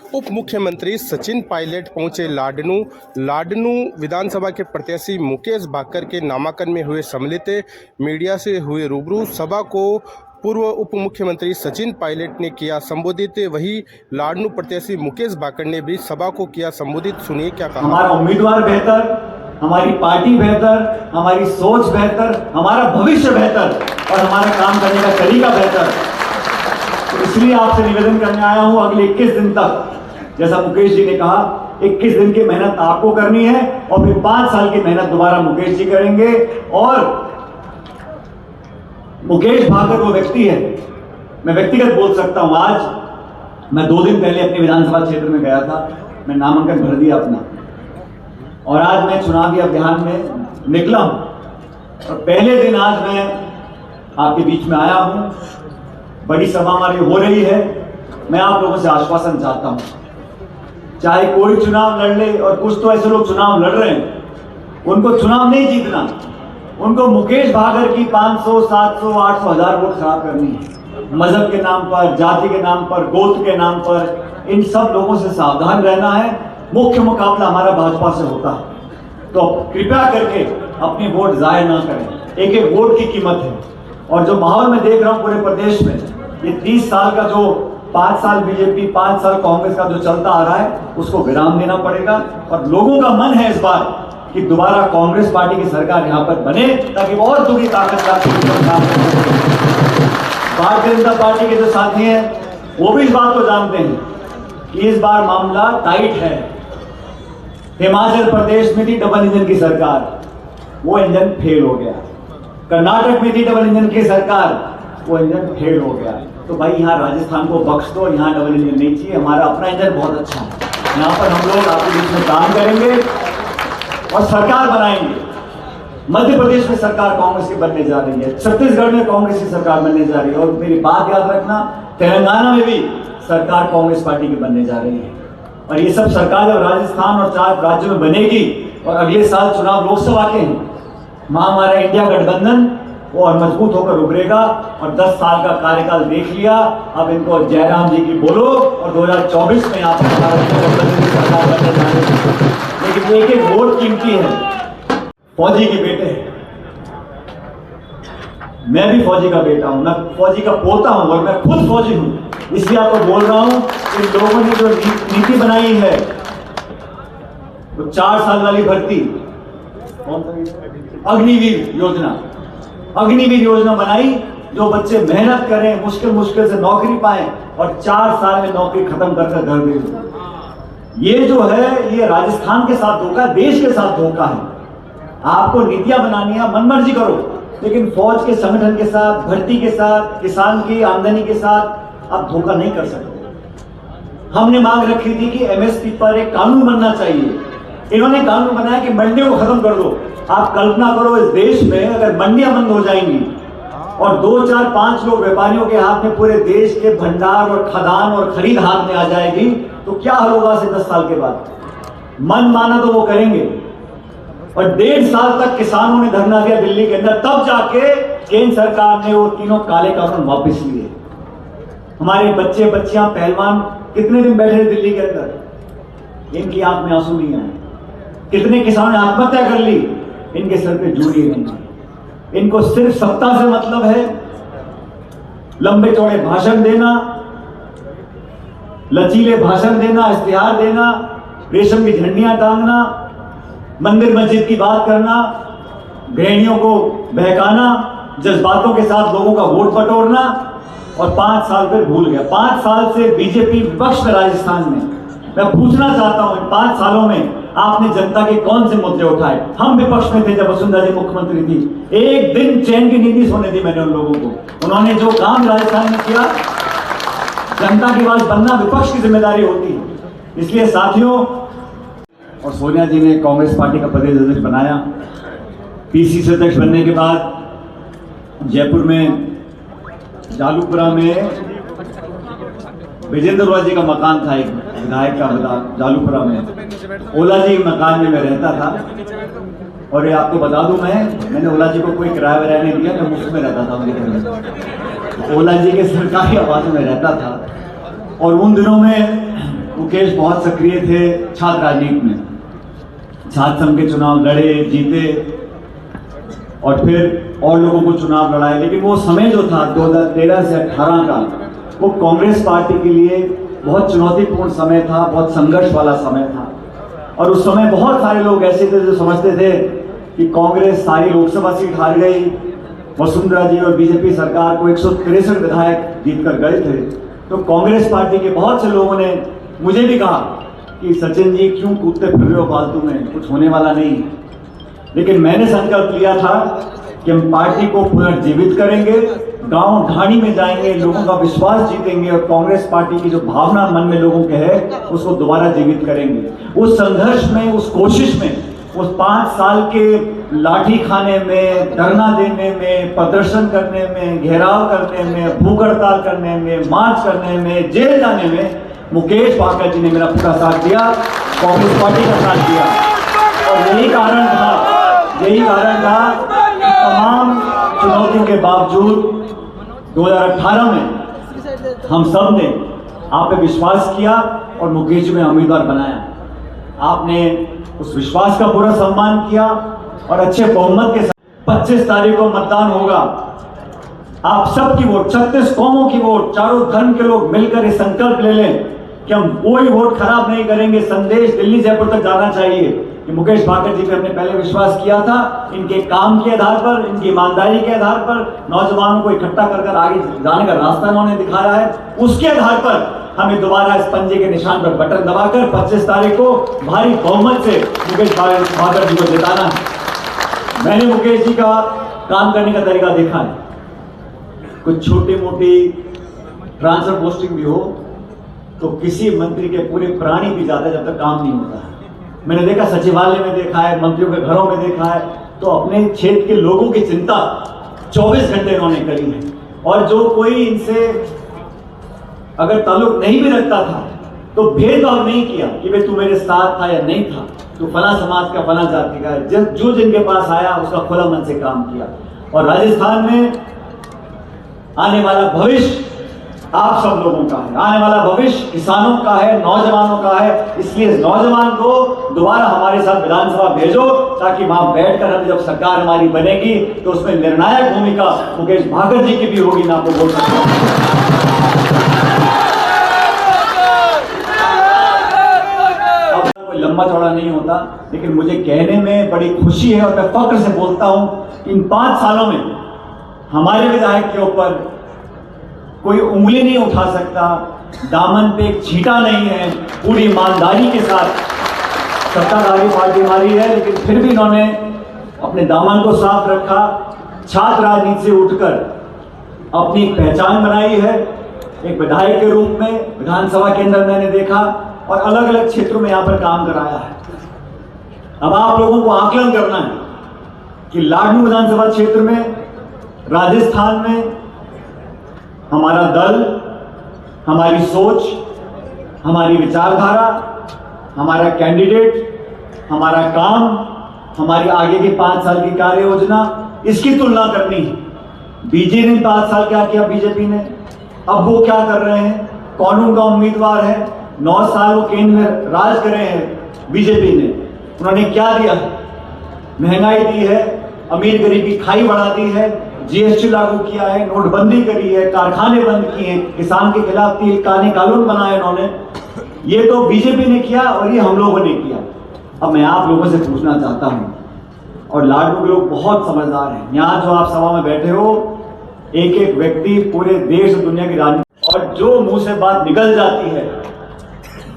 उप मुख्यमंत्री सचिन पायलट पहुंचे लाडनू विधानसभा के प्रत्याशी मुकेश भाकर के नामांकन में हुए सम्मिलित मीडिया से हुए रूबरू। सभा को पूर्व उप मुख्यमंत्री सचिन पायलट ने किया संबोधित। वही लाडनू प्रत्याशी मुकेश भाकर ने भी सभा को किया संबोधित। सुनिए क्या कहा। हमारा उम्मीदवार बेहतर, हमारी पार्टी बेहतर, हमारी सोच बेहतर, हमारा भविष्य बेहतर और हमारा काम करने का तरीका बेहतर। तो इसलिए आपसे निवेदन करने आया हूं, अगले 21 दिन तक, जैसा मुकेश जी ने कहा, 21 दिन की मेहनत आपको करनी है और फिर 5 साल की मेहनत दोबारा मुकेश जी करेंगे। और मुकेश भाकर वो व्यक्ति है, मैं व्यक्तिगत बोल सकता हूं। आज मैं 2 दिन पहले अपने विधानसभा क्षेत्र में गया था, मैं नामांकन भर दिया अपना, और आज मैं चुनावी अभियान में निकला हूं। और पहले दिन आज मैं आपके बीच में आया हूं, बड़ी सभा हमारी हो रही है। मैं आप लोगों से आश्वासन चाहता हूं, चाहे कोई चुनाव लड़ ले, और कुछ तो ऐसे लोग चुनाव लड़ रहे हैं, उनको चुनाव नहीं जीतना, उनको मुकेश भाकर की 500, 700, 800, 1000 वोट खराब करनी है। मजहब के नाम पर, जाति के नाम पर, गोत्र के नाम पर, इन सब लोगों से सावधान रहना है। मुख्य मुकाबला हमारा भाजपा से होता है, तो कृपया करके अपनी वोट जाया ना करें। एक एक वोट की कीमत है। और जो माहौल में देख रहा हूं पूरे प्रदेश में, ये 30 साल का जो 5 साल बीजेपी, 5 साल कांग्रेस का जो चलता आ रहा है, उसको विराम देना पड़ेगा। और लोगों का मन है इस बार कि दोबारा कांग्रेस पार्टी की सरकार यहां पर बने, ताकि और दूसरी ताकत भारतीय जनता पार्टी के जो साथी हैं वो भी इस बात को जानते हैं कि इस बार मामला टाइट है। हिमाचल प्रदेश में थी डबल इंजन की सरकार, वो इंजन फेल हो गया। कर्नाटक में थी डबल इंजन की सरकार, वो इंजन फेल हो गया। तो भाई यहाँ राजस्थान को बख्श दो, यहाँ डबल इंजन नहीं चाहिए, हमारा अपना इंजन बहुत अच्छा है। यहाँ पर हम लोग आपके बीच में काम करेंगे और सरकार बनाएंगे। मध्य प्रदेश में सरकार कांग्रेस की बनने जा रही है, छत्तीसगढ़ में कांग्रेस की सरकार बनने जा रही है, और मेरी बात याद रखना, तेलंगाना में भी सरकार कांग्रेस पार्टी की बनने जा रही है। और ये सब सरकार जब राजस्थान और 4 राज्यों में बनेगी और अगले साल चुनाव लोकसभा के हैं, वहां हमारा इंडिया गठबंधन वो और मजबूत होकर उभरेगा। और 10 साल का कार्यकाल देख लिया, अब इनको जयराम जी की बोलो और 2024 में आप गठबंधन की सरकार बनने जा रही है। लेकिन एक एक वोट कीमती है। फौजी के बेटे हैं, मैं भी फौजी का बेटा हूं, मैं फौजी का पोता हूं और मैं खुद फौजी हूं। इसलिए आपको बोल रहा हूं कि लोगों ने जो नीति बनाई है, वो 4 साल वाली भर्ती, अग्निवीर योजना, अग्निवीर योजना बनाई, जो बच्चे मेहनत करें, मुश्किल से नौकरी पाएं और 4 साल में नौकरी खत्म कर घर भेजें। ये जो है, ये राजस्थान के साथ धोखा, देश के साथ धोखा है। आपको नीतियां बनानी है, मनमर्जी करो, लेकिन फौज के संगठन के साथ, भर्ती के साथ, किसान की आमदनी के साथ आप धोखा नहीं कर सकते। हमने मांग रखी थी कि एमएसपी पर एक कानून बनना चाहिए। इन्होंने कानून बनाया कि मंडियों को खत्म कर दो। आप कल्पना करो, इस देश में अगर मंडियां बंद हो जाएंगी और 2, 4, 5 लोग व्यापारियों के हाथ में पूरे देश के भंडार और खदान और खरीद हाथ में आ जाएगी, तो क्या होगा से 10 साल के बाद? मन माना तो वो करेंगे। और 1.5 साल तक किसानों ने धरना दिया दिल्ली के अंदर, तब जाके केंद्र सरकार ने वो तीनों काले कानून वापस लिए। हमारे बच्चे बच्चियां पहलवान कितने दिन बैठे दिल्ली के अंदर, इनकी आंख में आंसू नहीं आए। कितने किसानों ने आत्महत्या कर ली, इनके सर पे जूड़ी नहीं। इनको सिर्फ सत्ता से मतलब है, लंबे चौड़े भाषण देना, लचीले भाषण देना, इश्तिहार देना, रेशम की झंडियां टांगना, मंदिर मस्जिद की बात करना, गृहिणियों को बहकाना, जज्बातों के साथ लोगों का वोट बटोरना, और 5 साल फिर भूल गया। 5 साल से बीजेपी विपक्ष में राजस्थान में। मैं पूछना चाहता हूं, इन 5 सालों में आपने जनता के कौन से मुद्दे उठाए? हम विपक्ष में थे जब वसुंधरा जी मुख्यमंत्री थी, एक दिन चैन की नींद सोने दी मैंने उन लोगों को। उन्होंने जो काम राजस्थान में किया, जनता की आवाज बनना विपक्ष की जिम्मेदारी होती है। इसलिए साथियों, और सोनिया जी ने कांग्रेस पार्टी का प्रदेश अध्यक्ष बनाया। पीसीसी अध्यक्ष बनने के बाद जयपुर में जालूपुरा में विजेंद्र ओला जी का मकान था, एक विधायक का जालूपुरा में। ओला जी के मकान में मैं रहता था। और ये आपको बता दूं, मैंने ओला जी को कोई किराया वराया नहीं दिया, मैं मुफ्त में रहता था मेरे घर में। ओला जी के सरकारी आवास में रहता था। और उन दिनों में वो मुकेश बहुत सक्रिय थे छात्र राजनीति में, छात्र संघ के चुनाव लड़े, जीते और फिर और लोगों को चुनाव लड़ाए। लेकिन वो समय जो था 2013 से 18 का, वो कांग्रेस पार्टी के लिए बहुत चुनौतीपूर्ण समय था, बहुत संघर्ष वाला समय था। और उस समय बहुत सारे लोग ऐसे थे जो समझते थे कि कांग्रेस सारी लोकसभा सीट हार गई, वसुंधरा जी और बीजेपी सरकार को 163 विधायक जीतकर गए थे। तो कांग्रेस पार्टी के बहुत से लोगों ने मुझे भी कहा कि सचिन जी क्यों कूदते फिर रहे हो फालतू में, कुछ होने वाला नहीं। लेकिन मैंने संकल्प लिया था कि हम पार्टी को पुनर्जीवित करेंगे, गांव ढाणी में जाएंगे, लोगों का विश्वास जीतेंगे और कांग्रेस पार्टी की जो भावना मन में लोगों के है उसको दोबारा जीवित करेंगे। उस संघर्ष में, उस कोशिश में, उस 5 साल के लाठी खाने में, धरना देने में, प्रदर्शन करने में, घेराव करने में, भूख हड़ताल करने में, मार्च करने में, जेल जाने में मुकेश भाकर जी ने मेरा पूरा साथ दिया, कांग्रेस पार्टी का साथ दिया। और यही कारण था कि तमाम चुनौतियों के बावजूद 2018 में हम सब ने आप पे विश्वास किया और मुकेश जी में उम्मीदवार बनाया। आपने उस विश्वास का पूरा सम्मान किया और अच्छे बहुमत के साथ 25 तारीख को मतदान होगा। आप सबकी वोट, 36 कौमों की वोट, चारों धर्म के लोग मिलकर ये संकल्प ले लें कि हम कोई वोट खराब नहीं करेंगे। संदेश दिल्ली जयपुर तक जाना चाहिए कि मुकेश भाकर जी पे हमने पहले विश्वास किया था, इनके काम के आधार पर, इनकी ईमानदारी के आधार पर, नौजवानों को इकट्ठा कर आगे जाने का रास्ता उन्होंने दिखाया है, उसके आधार पर हमें दोबारा इस पंजे के निशान पर बटन दबाकर 25 तारीख को भारी बहुमत से मुकेश भाकर जी को जिताना है। मैंने मुकेश जी का काम करने का तरीका देखा है। कुछ छोटी मोटी ट्रांसफर पोस्टिंग भी हो तो किसी मंत्री के पूरे प्राणी भी जाता है जब तक काम नहीं होता है। मैंने देखा सचिवालय में देखा है, मंत्रियों के घरों में देखा है, तो अपने क्षेत्र के लोगों की चिंता 24 घंटे इन्होंने करी है। और जो कोई इनसे अगर ताल्लुक नहीं भी रखता था तो भेदभाव नहीं किया कि भाई तू मेरे साथ था या नहीं था, तू फला समाज का, फला जाति का है। जो जिनके पास आया उसका खुला मन से काम किया। और राजस्थान में आने वाला भविष्य आप सब लोगों का है, आने वाला भविष्य किसानों का है, नौजवानों का है। इसलिए नौजवान को दोबारा हमारे साथ विधानसभा भेजो ताकि वहां बैठकर हम जब सरकार हमारी बनेगी तो उसमें निर्णायक भूमिका मुकेश भाकर जी की भी होगी। मैं आपको बोल सकता हूं लंबा चौड़ा नहीं होता, लेकिन मुझे कहने में बड़ी खुशी है और मैं फक्र से बोलता हूं कि इन 5 सालों में हमारे विधायक के ऊपर कोई उंगली नहीं उठा सकता, दामन पे एक छींटा नहीं है। पूरी ईमानदारी के साथ सत्ताधारी पार्टी हमारी है, लेकिन फिर भी इन्होंने अपने दामन को साफ रखा, छात्र राजनीति से उठकर अपनी एक पहचान बनाई है। एक विधायक के रूप में विधानसभा के अंदर मैंने देखा और अलग अलग क्षेत्रों में यहां पर काम कराया है। अब आप लोगों को आकलन करना है कि लाडनू विधानसभा क्षेत्र में, राजस्थान में हमारा दल, हमारी सोच, हमारी विचारधारा, हमारा कैंडिडेट, हमारा काम, हमारी आगे की 5 साल की कार्य योजना, इसकी तुलना करनी है। बीजेपी ने 5 साल क्या किया, बीजेपी ने, अब वो क्या कर रहे हैं, कौन उनका उम्मीदवार है। 9 साल वो केंद्र में राज कर रहे हैं बीजेपी ने, उन्होंने क्या दिया? महंगाई दी है, अमीर गरीब की खाई बढ़ा दी है, जीएसटी लागू किया है, नोटबंदी करी है, कारखाने बंद किए हैं, किसान के खिलाफ 3 कानून बनाए उन्होंने। ये तो बीजेपी ने किया और ये हम लोगों ने किया। अब मैं आप लोगों से पूछना चाहता हूं, और लाडनू के लोग बहुत समझदार हैं, यहाँ जो आप सभा में बैठे हो, एक एक व्यक्ति पूरे देश और दुनिया की राजनीति, और जो मुंह से बात निकल जाती है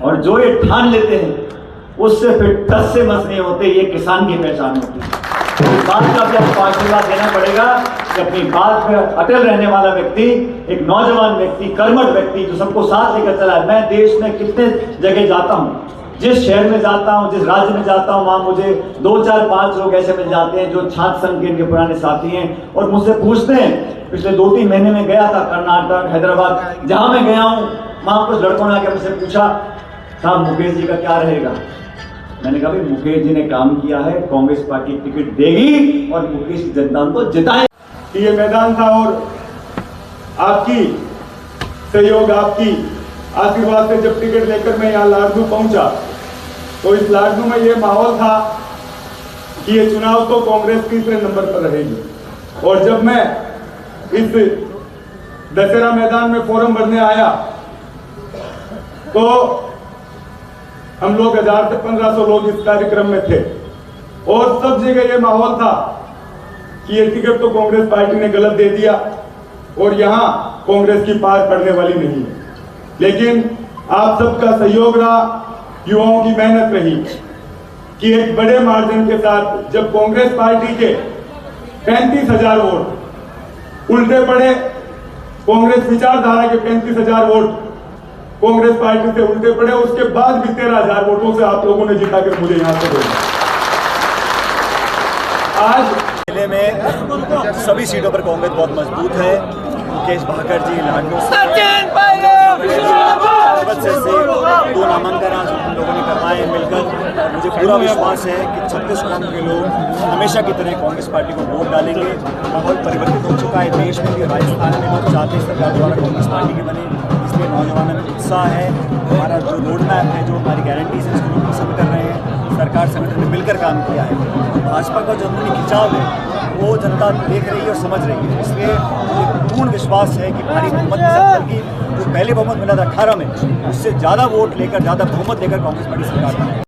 और जो ये ठान लेते हैं उससे फिर टस से मस नहीं होते। ये किसान की पहचान होती है। इस बात का भी आपको आशीर्वाद देना पड़ेगा कि अपनी बात पर अटल रहने वाला व्यक्ति, एक नौजवान व्यक्ति, कर्मठ व्यक्ति जो सबको साथ लेकर चला है। मैं देश में कितने जगह जाता हूँ, जिस शहर में जाता हूँ, जिस राज्य में जाता हूँ, वहां मुझे 2, 4, 5 लोग ऐसे मिल जाते हैं जो छात्र संघ के इनके पुराने साथी हैं और मुझसे पूछते हैं। पिछले 2-3 महीने में गया था कर्नाटक, हैदराबाद, जहां मैं गया हूँ वहां कुछ लड़कों ने आकर मुझसे पूछा, साहब मुकेश जी का क्या रहेगा? मैंने कहा भाई मुकेश जी ने काम किया है, कांग्रेस पार्टी टिकट देगी और मुकेश की जनता को जिताएगी। ये मैदान था और आपकी सहयोग, आपकी आशीर्वाद से जब टिकट लेकर मैं यहाँ लाडनू पहुंचा तो इस लाडनू में ये माहौल था कि ये चुनाव तो कांग्रेस तीसरे नंबर पर रहेगी। और जब मैं इस दशहरा मैदान में फॉर्म भरने आया तो हम लोग 1000 से 1500 लोग इस कार्यक्रम में थे और सब जगह ये माहौल था कि ये टिकट तो कांग्रेस पार्टी ने गलत दे दिया और यहाँ कांग्रेस की पार पड़ने वाली नहीं है। लेकिन आप सबका सहयोग रहा, युवाओं की मेहनत रही कि एक बड़े मार्जिन के साथ जब कांग्रेस पार्टी के 35,000 वोट उल्टे पड़े, कांग्रेस विचारधारा के 35,000 वोट कांग्रेस पार्टी से उल्टे पड़े, उसके बाद भी 13,000 वोटों से आप लोगों ने जिता कर मुझे यहां से भेजा। आज जिले में सभी सीटों पर कांग्रेस बहुत मजबूत है। मुकेश भाकर जी लाडनू से 2 नामांकन आज हम लोगों ने करवाए मिलकर। मुझे पूरा विश्वास है कि 36 कौम के लोग हमेशा की तरह कांग्रेस पार्टी को वोट डालेंगे। माहौल परिवर्तित हो चुका है देश में भी, राजस्थान में लोग चाहते हैं सरकार द्वारा कांग्रेस पार्टी की बने, इसलिए नौजवानों में उत्साह है। हमारा जो रोड मैप है, जो हमारी गारंटीज है, उसको लोग पसंद कर रहे हैं। सरकार संगठन ने मिलकर काम किया है। भाजपा का जो अंदरूनी खिंचाव है वो जनता देख रही है और समझ रही है। इसलिए मुझे पूर्ण विश्वास है कि भारी बहुमत के साथ, बल्कि जो पहले बहुमत मिला था 18 में, उससे ज़्यादा वोट लेकर, ज़्यादा बहुमत लेकर कांग्रेस पार्टी सरकार बने।